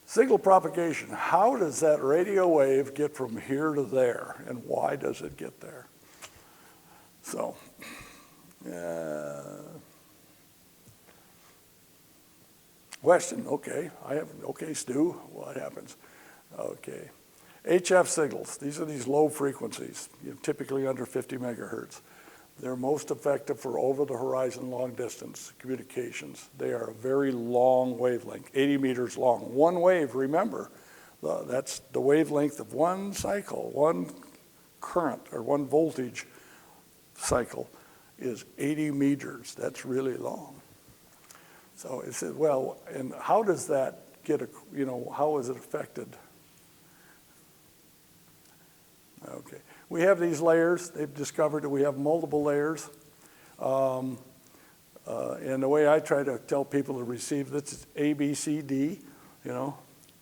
Signal propagation, how does that radio wave get from here to there, and why does it get there? So, question, okay, okay, Stu, what happens? Okay, HF signals, these are these low frequencies, typically under 50 megahertz. They're most effective for over-the-horizon long-distance communications. They are a very long wavelength, 80 meters long. One wave, remember, that's the wavelength of one cycle, one current or one voltage cycle is 80 meters. That's really long. So it said, well, and how does that get, how is it affected? Okay. We have these layers. They've discovered that we have multiple layers. And the way I try to tell people to receive this is A, B, C, D.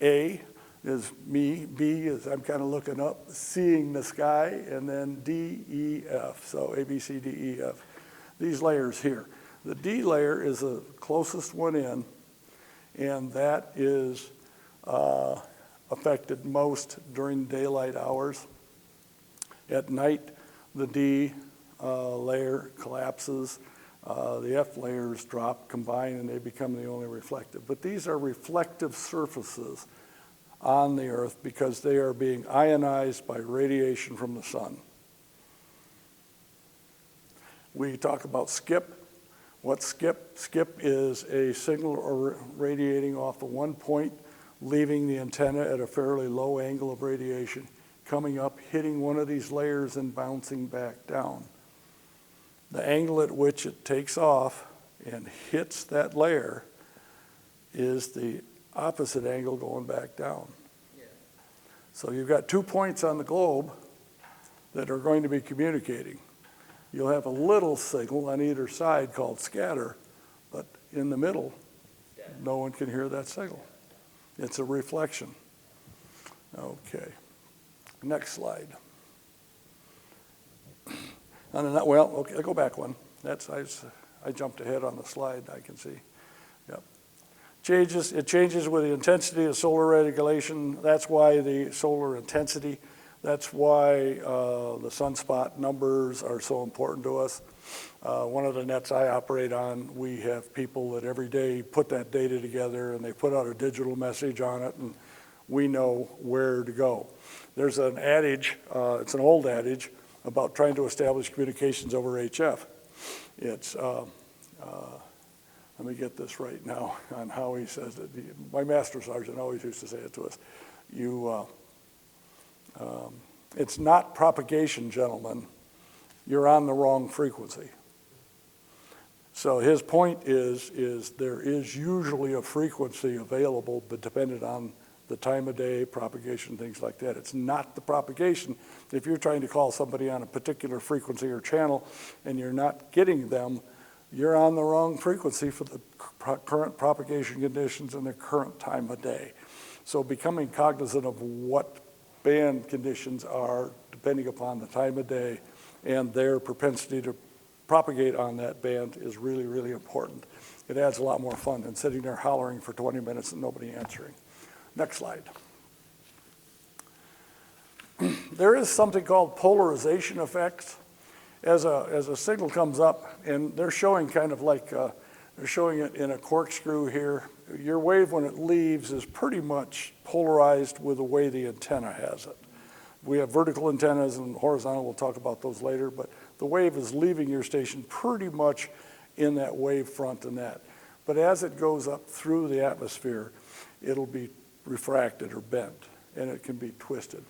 A is me, B is I'm kind of looking up, seeing the sky, and then D, E, F. So A, B, C, D, E, F. These layers here. The D layer is the closest one in, and that is affected most during daylight hours. At night, the D layer collapses, the F layers drop, combine, and they become the only reflective. But these are reflective surfaces on the Earth because they are being ionized by radiation from the sun. We talk about skip. What's skip? Skip is a signal radiating off of one point, leaving the antenna at a fairly low angle of radiation, coming up, hitting one of these layers and bouncing back down. The angle at which it takes off and hits that layer is the opposite angle going back down. Yeah. So you've got 2 points on the globe that are going to be communicating. You'll have a little signal on either side called scatter, but in the middle, no one can hear that signal. It's a reflection. Okay. Next slide. Well, okay, I'll go back one. I jumped ahead on the slide, I can see. Yep. It changes with the intensity of solar radiation. That's why the solar intensity, that's why the sunspot numbers are so important to us. One of the nets I operate on, we have people that every day put that data together and they put out a digital message on it, and we know where to go. There's an adage, it's an old adage, about trying to establish communications over HF. It's, let me get this right now on how he says it. My master sergeant always used to say it to us. It's not propagation, gentlemen. You're on the wrong frequency. So his point is there is usually a frequency available, but dependent on the time of day, propagation, things like that. It's not the propagation. If you're trying to call somebody on a particular frequency or channel and you're not getting them, you're on the wrong frequency for the current propagation conditions and the current time of day. So becoming cognizant of what band conditions are depending upon the time of day and their propensity to propagate on that band is really, really important. It adds a lot more fun than sitting there hollering for 20 minutes and nobody answering. Next slide. There is something called polarization effects. As a signal comes up, and they're showing kind of like, they're showing it in a corkscrew here. Your wave, when it leaves, is pretty much polarized with the way the antenna has it. We have vertical antennas and horizontal, we'll talk about those later, but the wave is leaving your station pretty much in that wave front and that. But as it goes up through the atmosphere, it'll be refracted or bent, and it can be twisted.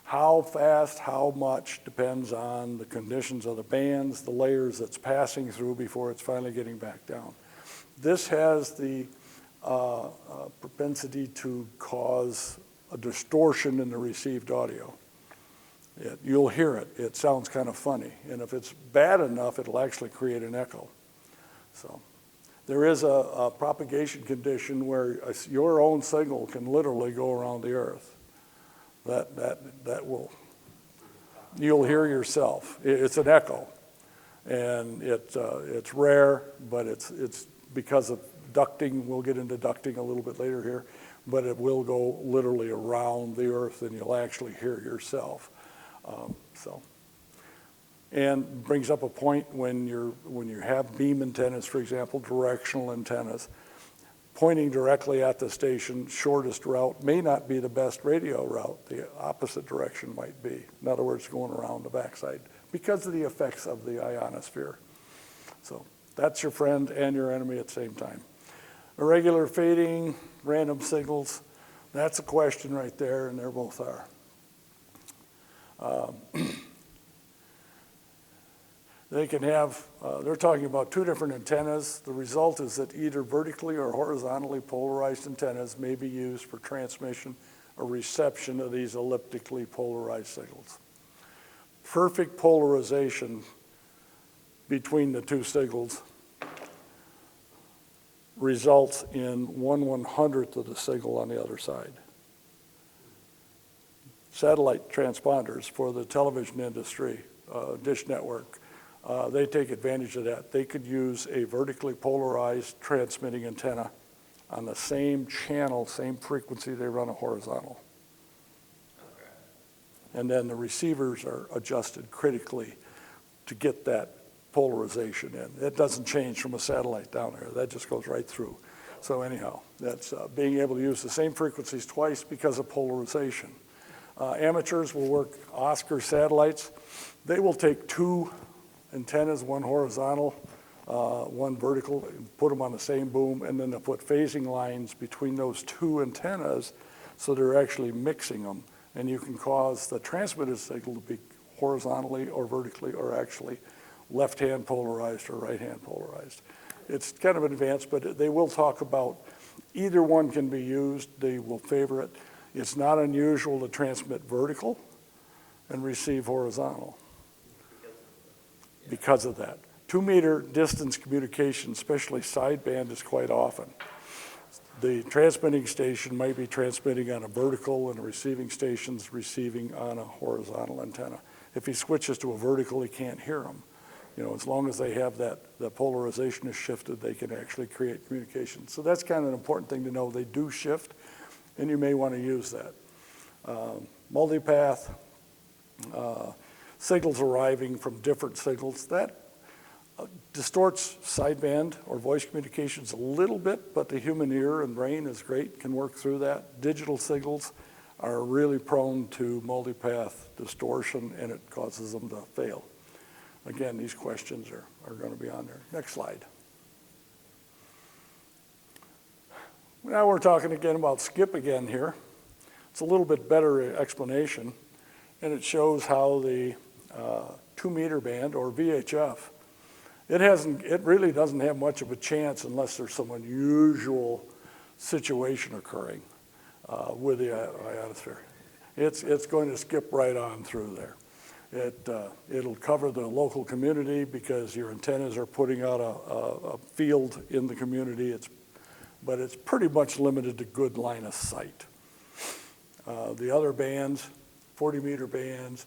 How fast, how much, depends on the conditions of the bands, the layers it's passing through before it's finally getting back down. This has the propensity to cause a distortion in the received audio. You'll hear it. It sounds kind of funny, and if it's bad enough, it'll actually create an echo. So. There is a propagation condition where your own signal can literally go around the Earth. That will, you'll hear yourself. It's an echo, and it's rare, but it's because of ducting. We'll get into ducting a little bit later here. but it will go literally around the earth and you'll actually hear yourself. And brings up a point when you have beam antennas, for example, directional antennas, pointing directly at the station, shortest route may not be the best radio route. The opposite direction might be. In other words, going around the backside because of the effects of the ionosphere. So that's your friend and your enemy at the same time. Irregular fading, random signals, that's a question right there, and there both are. They can have, they're talking about two different antennas. The result is that either vertically or horizontally polarized antennas may be used for transmission or reception of these elliptically polarized signals. Perfect polarization between the two signals results in 1/100th of the signal on the other side. Satellite transponders for the television industry, Dish Network, they take advantage of that. They could use a vertically polarized transmitting antenna on the same channel, same frequency they run a horizontal. Okay. And then the receivers are adjusted critically to get that polarization in. It doesn't change from a satellite down there. That just goes right through. So anyhow, that's being able to use the same frequencies twice because of polarization. Amateurs will work Oscar satellites. They will take two antennas, one horizontal, one vertical, and put them on the same boom, and then they'll put phasing lines between those two antennas so they're actually mixing them. And you can cause the transmitted signal to be horizontally or vertically or actually left-hand polarized or right-hand polarized. It's kind of advanced, but they will talk about either one can be used. They will favor it. It's not unusual to transmit vertical and receive horizontal because of that. 2-meter distance communication, especially sideband, is quite often. The transmitting station might be transmitting on a vertical and the receiving station's receiving on a horizontal antenna. If he switches to a vertical, he can't hear him. You know, as long as they have that, the polarization is shifted, they can actually create communication. So that's kind of an important thing to know. They do shift, and you may want to use that. Multipath, signals arriving from different signals, that distorts sideband or voice communications a little bit, but the human ear and brain is great, can work through that. Digital signals are really prone to multipath distortion, and it causes them to fail. Again, these questions are going to be on there. Next slide. Now we're talking again about skip again here. It's a little bit better explanation, and it shows how the 2-meter band, or VHF, it really doesn't have much of a chance unless there's some unusual situation occurring with the ionosphere. It's going to skip right on through there. It'll cover the local community because your antennas are putting out a field in the community, but it's pretty much limited to good line of sight. The other bands, 40-meter bands,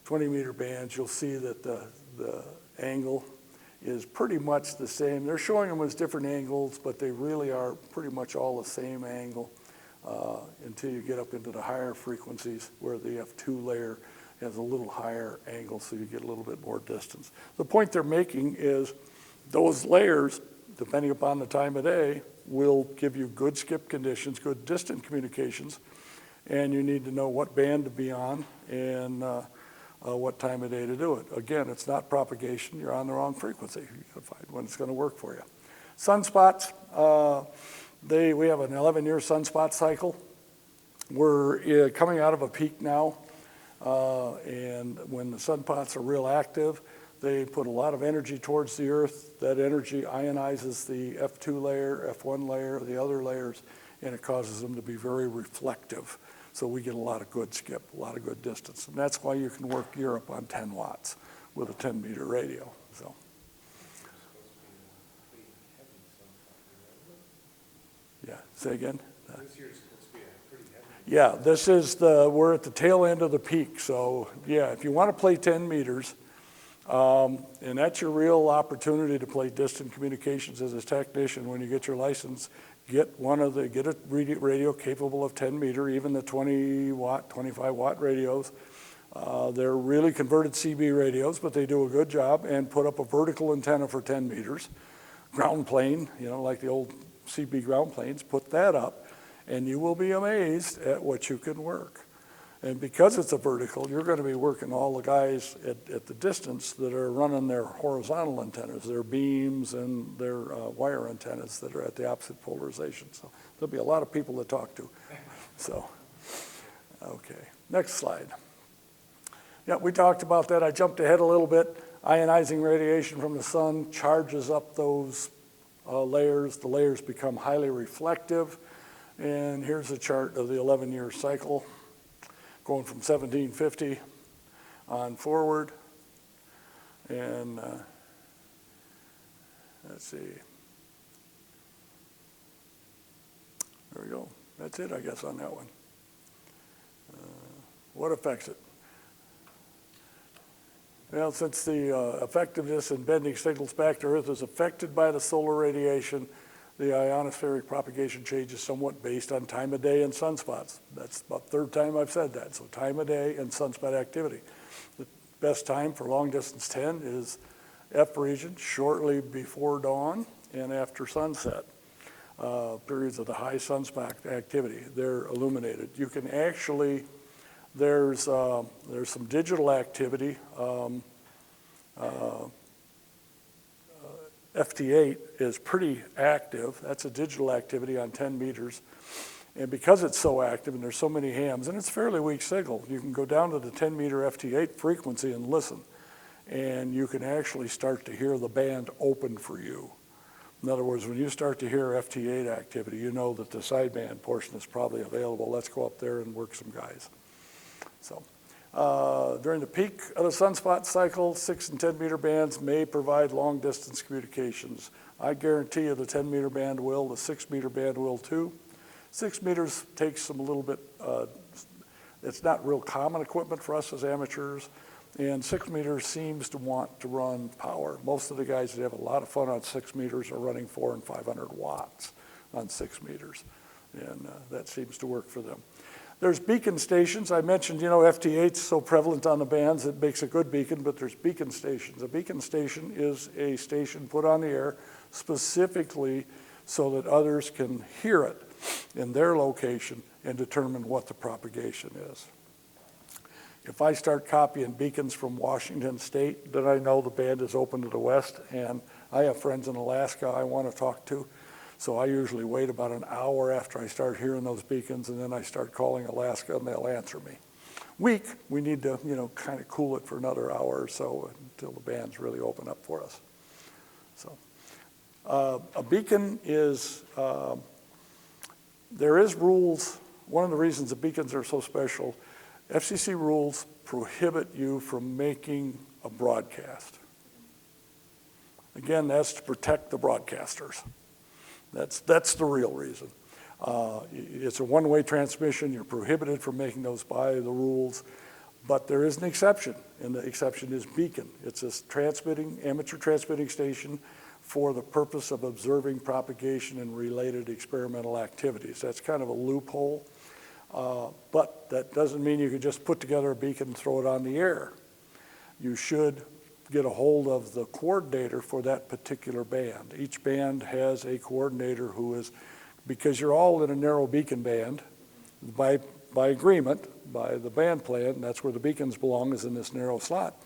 20-meter bands, you'll see that the angle is pretty much the same. They're showing them as different angles, but they really are pretty much all the same angle until you get up into the higher frequencies where the F2 layer has a little higher angle, so you get a little bit more distance. The point they're making is those layers, depending upon the time of day, will give you good skip conditions, good distant communications, and you need to know what band to be on and what time of day to do it. Again, it's not propagation. You're on the wrong frequency. You gotta find one that's gonna work for you. Sunspots, we have an 11-year sunspot cycle. We're coming out of a peak now. And when the sunspots are real active, they put a lot of energy towards the Earth. That energy ionizes the F2 layer, F1 layer, the other layers, and it causes them to be very reflective. So we get a lot of good skip, a lot of good distance. And that's why you can work Europe on 10 watts with a 10-meter radio. So. Yeah, say again? This year's supposed to be pretty heavy. Yeah, we're at the tail end of the peak. So yeah, if you want to play 10 meters, and that's your real opportunity to play distant communications as a technician when you get your license, get a radio capable of 10 meter, even the 20 watt, 25 watt radios. They're really converted CB radios, but they do a good job, and put up a vertical antenna for 10 meters. Ground plane, like the old CB ground planes, put that up, and you will be amazed at what you can work. And because it's a vertical, you're going to be working all the guys at the distance that are running their horizontal antennas, their beams and their wire antennas that are at the opposite polarization. So there'll be a lot of people to talk to. So, okay, next slide. Yeah, we talked about that. I jumped ahead a little bit. Ionizing radiation from the sun charges up those layers. The layers become highly reflective. And here's a chart of the 11-year cycle, going from 1750 on forward. And let's see. There we go. That's it, I guess, on that one. What affects it? Well, since the effectiveness in bending signals back to Earth is affected by the solar radiation, the ionospheric propagation changes somewhat based on time of day and sunspots. That's about the third time I've said that. So time of day and sunspot activity. The best time for long distance 10 is F region, shortly before dawn and after sunset. Periods of the high sunspot activity, they're illuminated. You can actually, there's some digital activity. FT8 is pretty active. That's a digital activity on 10 meters. And because it's so active and there's so many hams, and it's a fairly weak signal, you can go down to the 10 meter FT8 frequency and listen. And you can actually start to hear the band open for you. In other words, when you start to hear FT8 activity, you know that the sideband portion is probably available. Let's go up there and work some guys. So. During the peak of the sunspot cycle, 6 and 10 meter bands may provide long distance communications. I guarantee you the 10 meter band will, the 6 meter band will too. 6 meters takes some a little bit, it's not real common equipment for us as amateurs, and 6 meters seems to want to run power. Most of the guys that have a lot of fun on 6 meters are running 400 and 500 watts on 6 meters, and that seems to work for them. There's beacon stations. I mentioned, FT8's so prevalent on the bands, it makes a good beacon, but there's beacon stations. A beacon station is a station put on the air specifically so that others can hear it in their location and determine what the propagation is. If I start copying beacons from Washington State, then I know the band is open to the west, and I have friends in Alaska I want to talk to. So I usually wait about an hour after I start hearing those beacons, and then I start calling Alaska, and they'll answer me. We need to, kind of cool it for another hour or so until the bands really open up for us. So a beacon is, there is rules. One of the reasons the beacons are so special, FCC rules prohibit you from making a broadcast. Again, that's to protect the broadcasters. That's the real reason. It's a one-way transmission. You're prohibited from making those by the rules, but there is an exception, and the exception is beacon. It's a amateur transmitting station for the purpose of observing propagation and related experimental activities. That's kind of a loophole, but that doesn't mean you can just put together a beacon and throw it on the air. You should get a hold of the coordinator for that particular band. Each band has a coordinator who is, because you're all in a narrow beacon band, by agreement, by the band plan, that's where the beacons belong, is in this narrow slot.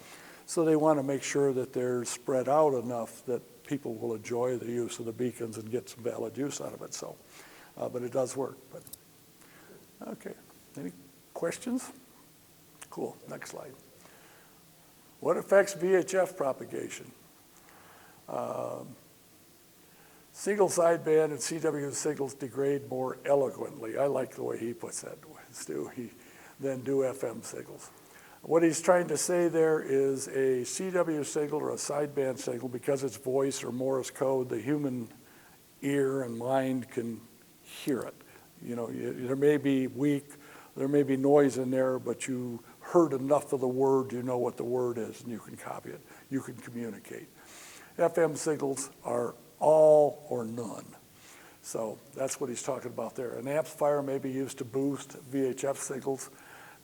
So they want to make sure that they're spread out enough that people will enjoy the use of the beacons and get some valid use out of it. So, but it does work. But okay, any questions? Cool, next slide. What affects VHF propagation? Single sideband and CW signals degrade more eloquently. I like the way he puts that, Stu, than do FM signals. What he's trying to say there is a CW signal or a sideband signal, because it's voice or Morse code, the human ear and mind can hear it. There may be there may be noise in there, but you heard enough of the word, you know what the word is, and you can copy it. You can communicate. FM signals are all or none. So that's what he's talking about there. An amplifier may be used to boost VHF signals.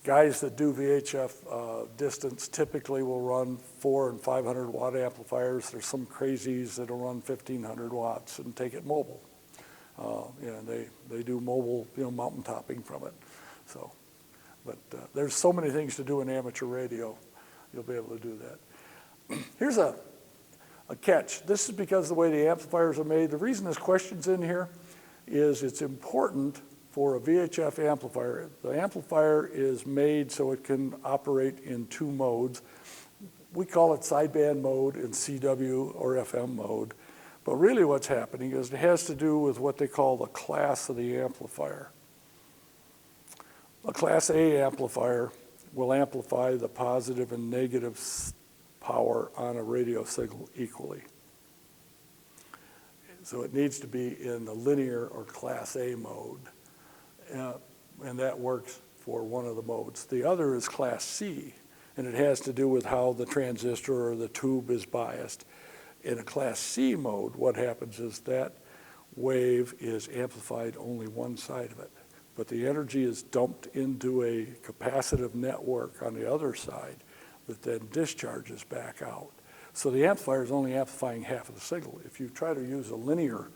Guys that do VHF distance typically will run 400 and 500 watt amplifiers. There's some crazies that'll run 1,500 watts and take it mobile. They do mobile, mountain topping from it. So, but there's so many things to do in amateur radio. You'll be able to do that. Here's a catch. This is because the way the amplifiers are made. The reason this question's in here is it's important for a VHF amplifier. The amplifier is made so it can operate in two modes. We call it sideband mode and CW or FM mode. But really what's happening is it has to do with what they call the class of the amplifier. A Class A amplifier will amplify the positive and negative power on a radio signal equally. So it needs to be in the linear or Class A mode. And that works for one of the modes. The other is Class C, and it has to do with how the transistor or the tube is biased. In a Class C mode, what happens is that wave is amplified only one side of it, but the energy is dumped into a capacitive network on the other side that then discharges back out. So the amplifier is only amplifying half of the signal. If you try to use a linear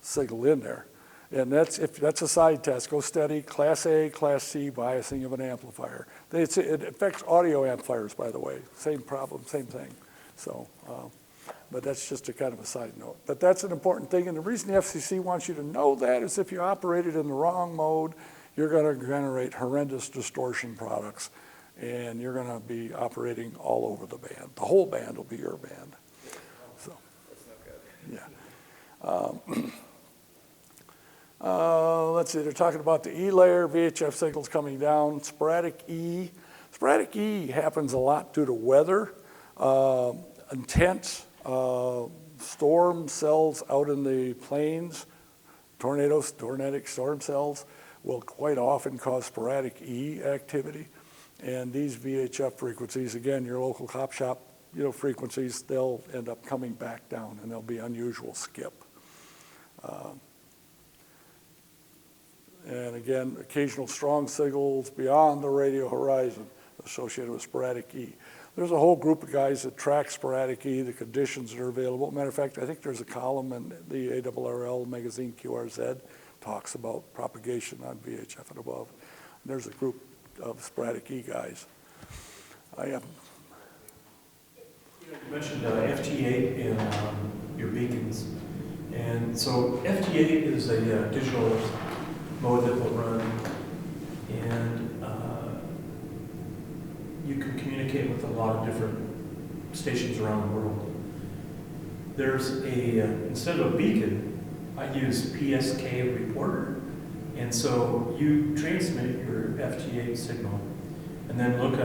signal in there, and that's a side test, go steady, Class A, Class C biasing of an amplifier. It affects audio amplifiers, by the way, same problem, same thing. So, but that's just a kind of a side note. But that's an important thing, and the reason the FCC wants you to know that is if you operate it in the wrong mode, you're going to generate horrendous distortion products, and you're going to be operating all over the band. The whole band will be your band. So, yeah. Let's see, they're talking about the E layer, VHF signals coming down, sporadic E. Sporadic E happens a lot due to weather, intense storm cells out in the plains, tornadic storm cells will quite often cause sporadic E activity. And these VHF frequencies, again, your local cop shop, frequencies, they'll end up coming back down and there'll be unusual skip. And again, occasional strong signals beyond the radio horizon associated with sporadic E. There's a whole group of guys that track sporadic E, the conditions that are available. Matter of fact, I think there's a column in the ARRL magazine QRZ talks about propagation on VHF and above. And there's a group of sporadic E guys. You mentioned FT8 in your beacons. And so FT8 is a digital mode that will run, and you can communicate with a lot of different stations around the world. There's instead of a beacon, I use PSK reporter. And so you transmit your FT8 signal and then look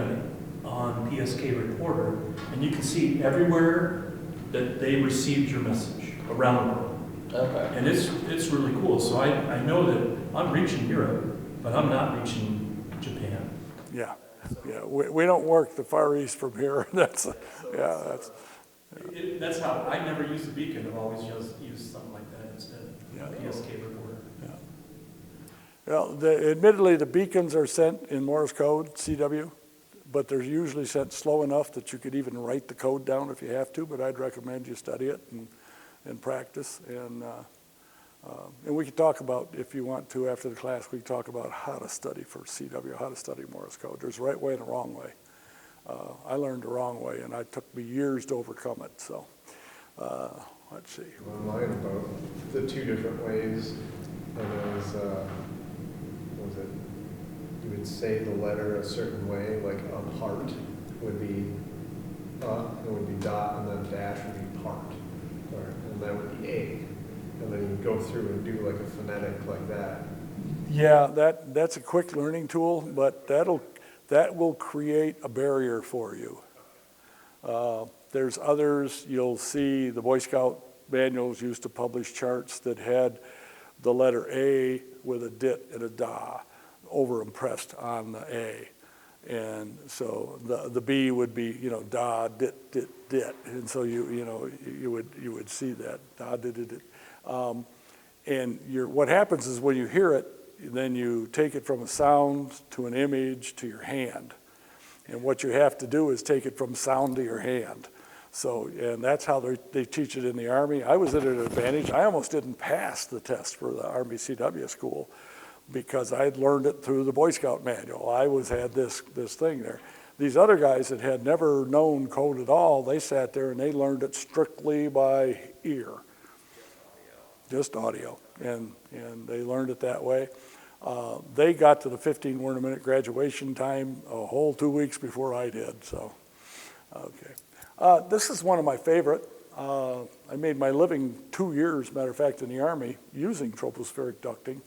on PSK reporter, and you can see everywhere that they received your message around the world. Okay. And it's really cool. So I know that I'm reaching Europe, but I'm not reaching Japan. Yeah, yeah. We don't work the Far East from here. That's how I never use the beacon. I've always just used something like that instead. Yeah. PSK reporter. Yeah. Well, admittedly, the beacons are sent in Morse code, CW, but they're usually sent slow enough that you could even write the code down if you have to, but I'd recommend you study it and practice. And we can talk about, if you want to after the class, we can talk about how to study for CW, how to study Morse code. There's a right way and a wrong way. I learned the wrong way, and it took me years to overcome it. So let's see. Online about the two different ways, and it was, what was it? You would say the letter a certain way, like apart would be it would be dot, and then dash would be part, and that would be a. And then you go through and do like a phonetic like that. Yeah, that's a quick learning tool, but that will create a barrier for you. There's others, you'll see the Boy Scout manuals used to publish charts that had the letter A with a dit and a da overimpressed on the A. And so the B would be, da, dit, dit, dit. And so you would see that, da, dit, dit, dit. And what happens is when you hear it, then you take it from a sound to an image to your hand. And what you have to do is take it from sound to your hand. So, and that's how they teach it in the Army. I was at an advantage. I almost didn't pass the test for the Army CW school because I had learned it through the Boy Scout manual. I had this thing there. These other guys that had never known code at all, they sat there and they learned it strictly by ear. Just audio. And they learned it that way. They got to the 15 word a minute graduation time a whole 2 weeks before I did, so, okay. This is one of my favorite. I made my living 2 years, matter of fact, in the Army using tropospheric ducting.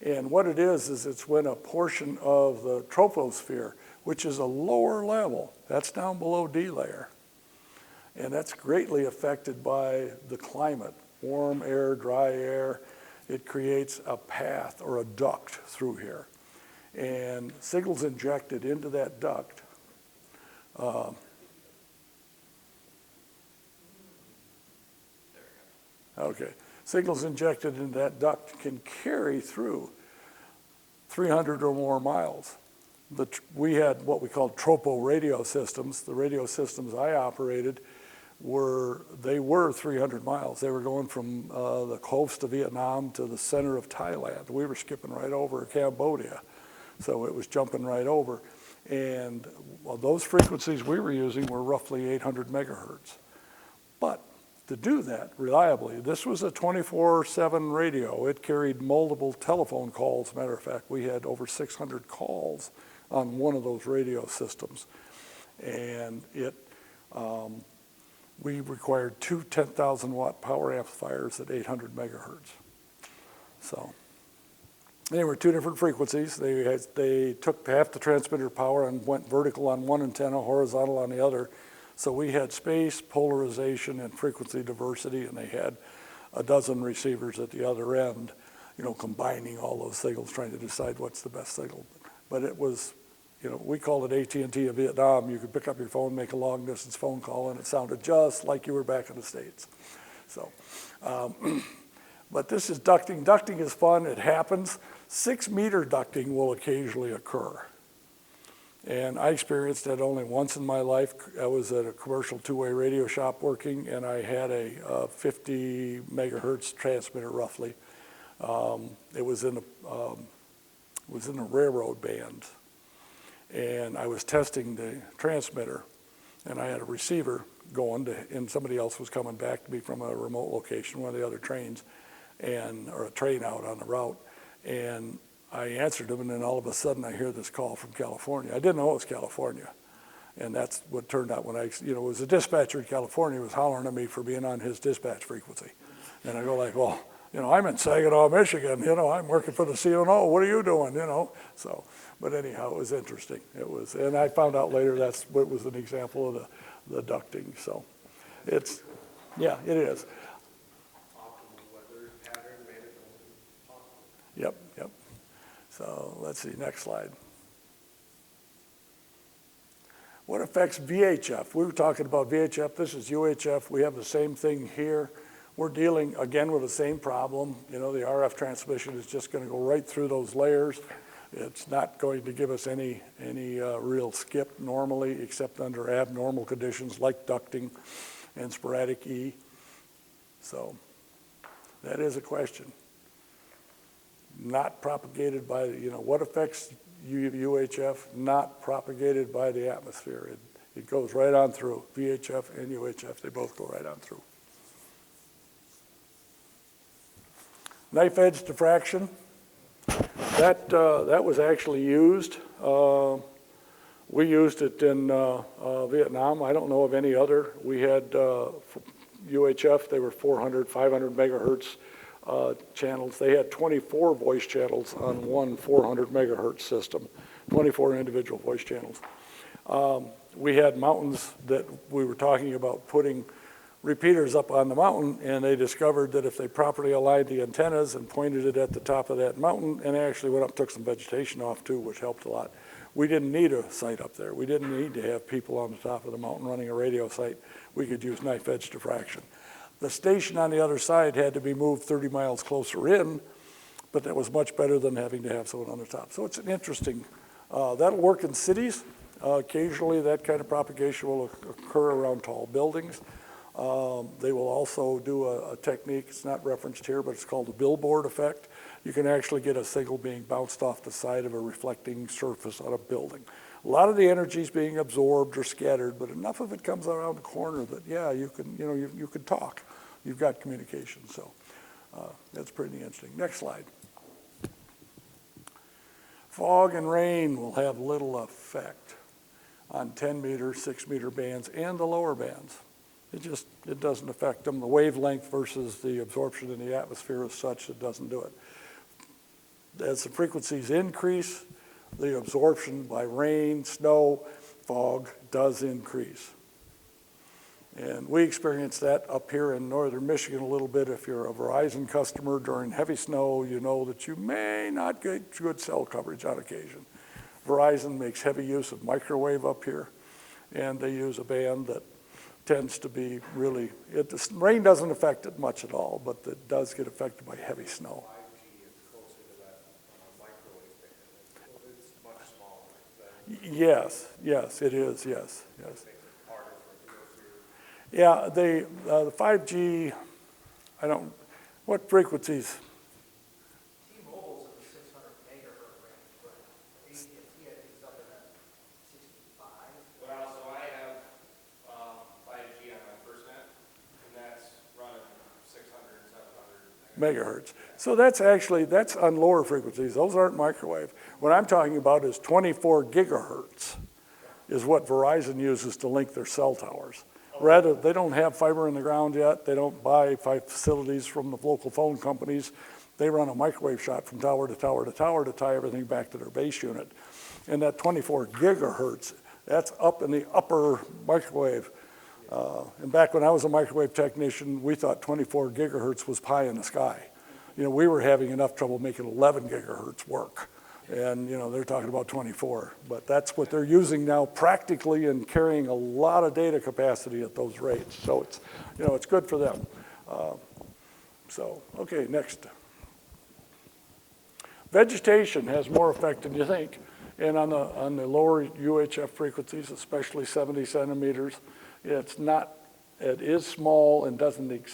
And what it is it's when a portion of the troposphere, which is a lower level, that's down below D layer, and that's greatly affected by the climate, warm air, dry air. It creates a path or a duct through here. And signals injected into that duct signals injected into that duct can carry through 300 or more miles. We had what we called tropo radio systems. The radio systems I operated were 300 miles. They were going from the coast of Vietnam to the center of Thailand. We were skipping right over Cambodia. So it was jumping right over. And well, those frequencies we were using were roughly 800 megahertz. But to do that reliably, this was a 24/7 radio. It carried multiple telephone calls. Matter of fact, we had over 600 calls on one of those radio systems. And we required two 10,000 watt power amplifiers at 800 megahertz. So they were two different frequencies. They took half the transmitter power and went vertical on one antenna, horizontal on the other. So we had space, polarization, and frequency diversity, and they had a dozen receivers at the other end, combining all those signals, trying to decide what's the best signal. But it was, we called it AT&T of Vietnam. You could pick up your phone, make a long distance phone call, and it sounded just like you were back in the States. So, but this is ducting. Ducting is fun, it happens. 6-meter ducting will occasionally occur. And I experienced that only once in my life. I was at a commercial two-way radio shop working, and I had a 50 megahertz transmitter roughly. It was in a railroad band. And I was testing the transmitter, and I had a receiver going and somebody else was coming back to me from a remote location, one of the other trains, or a train out on the route. And I answered him, and then all of a sudden I hear this call from California. I didn't know it was California. And that's what turned out when it was a dispatcher in California who was hollering at me for being on his dispatch frequency. And I go like, well, I'm in Saginaw, Michigan, I'm working for the CNO, what are you doing, So, but anyhow, it was interesting. And I found out later that's what was an example of the ducting. So it is. Optimal weather pattern made it possible. Yep. So let's see, next slide. What affects VHF? We were talking about VHF, this is UHF. We have the same thing here. We're dealing, again, with the same problem. The RF transmission is just going to go right through those layers. It's not going to give us any real skip normally, except under abnormal conditions like ducting and sporadic E. So that is a question. Not propagated by, what affects UHF? Not propagated by the atmosphere. It goes right on through. VHF and UHF, they both go right on through. Knife edge diffraction. That was actually used. We used it in Vietnam. I don't know of any other. We had UHF, they were 400, 500 megahertz channels. They had 24 voice channels on one 400 megahertz system, 24 individual voice channels. We had mountains that we were talking about putting repeaters up on the mountain, and they discovered that if they properly aligned the antennas and pointed it at the top of that mountain, and they actually went up and took some vegetation off too, which helped a lot. We didn't need a site up there. We didn't need to have people on the top of the mountain running a radio site. We could use knife edge diffraction. The station on the other side had to be moved 30 miles closer in, but that was much better than having to have someone on the top. So it's an interesting, that'll work in cities. Occasionally that kind of propagation will occur around tall buildings. They will also do a technique, it's not referenced here, but it's called the billboard effect. You can actually get a signal being bounced off the side of a reflecting surface on a building. A lot of the energy is being absorbed or scattered, but enough of it comes around the corner that, yeah, you can, you can talk. You've got communication, so that's pretty interesting. Next slide. Fog and rain will have little effect on 10-meter, 6-meter bands and the lower bands. It doesn't affect them. The wavelength versus the absorption in the atmosphere is such it doesn't do it. As the frequencies increase, the absorption by rain, snow, fog does increase. And we experience that up here in northern Michigan a little bit. If you're a Verizon customer during heavy snow, you know that you may not get good cell coverage on occasion. Verizon makes heavy use of microwave up here, and they use a band that tends to be really, rain doesn't affect it much at all, but it does get affected by heavy snow. 5G is closer to that microwave band. It's much smaller. Yes, it is, yes. It makes it harder for it to go through. Yeah, the 5G, what frequencies? T-Mobile's in the 600 megahertz range, but AT&T, I think, is up in that 65. Well, so I have 5G on my FirstNet, and that's running 600, 700 Megahertz. So that's on lower frequencies. Those aren't microwave. What I'm talking about is 24 gigahertz is what Verizon uses to link their cell towers. Rather, they don't have fiber in the ground yet. They don't buy facilities from the local phone companies. They run a microwave shot from tower to tower to tower to tie everything back to their base unit. And that 24 gigahertz, that's up in the upper microwave. And back when I was a microwave technician, we thought 24 gigahertz was pie in the sky. We were having enough trouble making 11 gigahertz work. And, they're talking about 24. But that's what they're using now practically and carrying a lot of data capacity at those rates. So it's, it's good for them. Okay, next. Vegetation has more effect than you think. And on the lower UHF frequencies, especially 70 centimeters, it is small and doesn't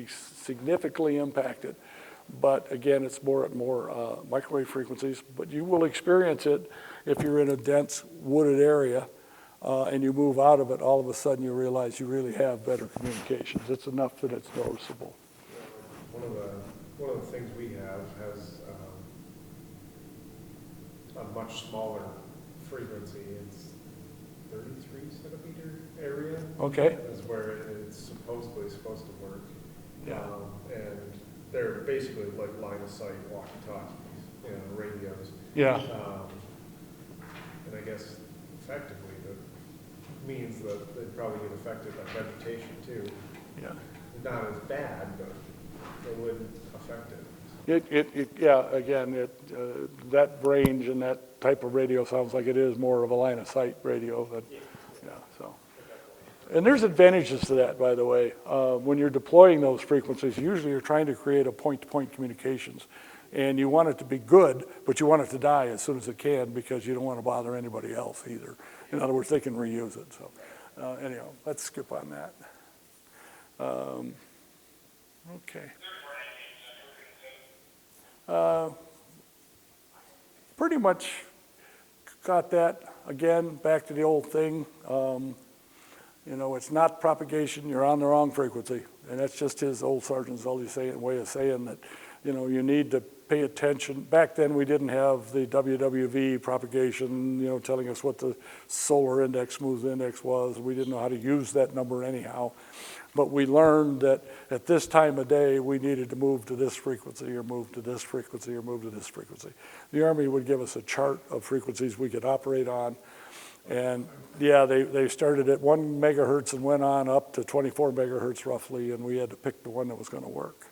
significantly impact it. But again, it's more at more microwave frequencies. But you will experience it if you're in a dense wooded area and you move out of it. All of a sudden, you realize you really have better communications. It's enough that it's noticeable. One of the things we have has a much smaller frequency. It's 33 centimeter area. Okay. Is where it's supposedly supposed to work. Yeah. And they're basically like line of sight walkie-talkies, radios. Yeah. And I guess effectively that means that they probably get affected by vegetation too. Yeah. Not as bad, but it would affect it. That range and that type of radio sounds like it is more of a line of sight radio. So. And there's advantages to that, by the way. When you're deploying those frequencies, usually you're trying to create a point-to-point communications. And you want it to be good, but you want it to die as soon as it can because you don't want to bother anybody else either. In other words, they can reuse it. So anyhow, let's skip on that. Okay. Pretty much got that. Again, back to the old thing. It's not propagation. You're on the wrong frequency. And that's just his old Sergeant Zully way of saying that, you need to pay attention. Back then, we didn't have the WWV propagation, telling us what the solar index, smooth index was. We didn't know how to use that number anyhow. But we learned that at this time of day, we needed to move to this frequency or move to this frequency or move to this frequency. The Army would give us a chart of frequencies we could operate on. And yeah, they started at 1 megahertz and went on up to 24 megahertz roughly, and we had to pick the one that was going to work.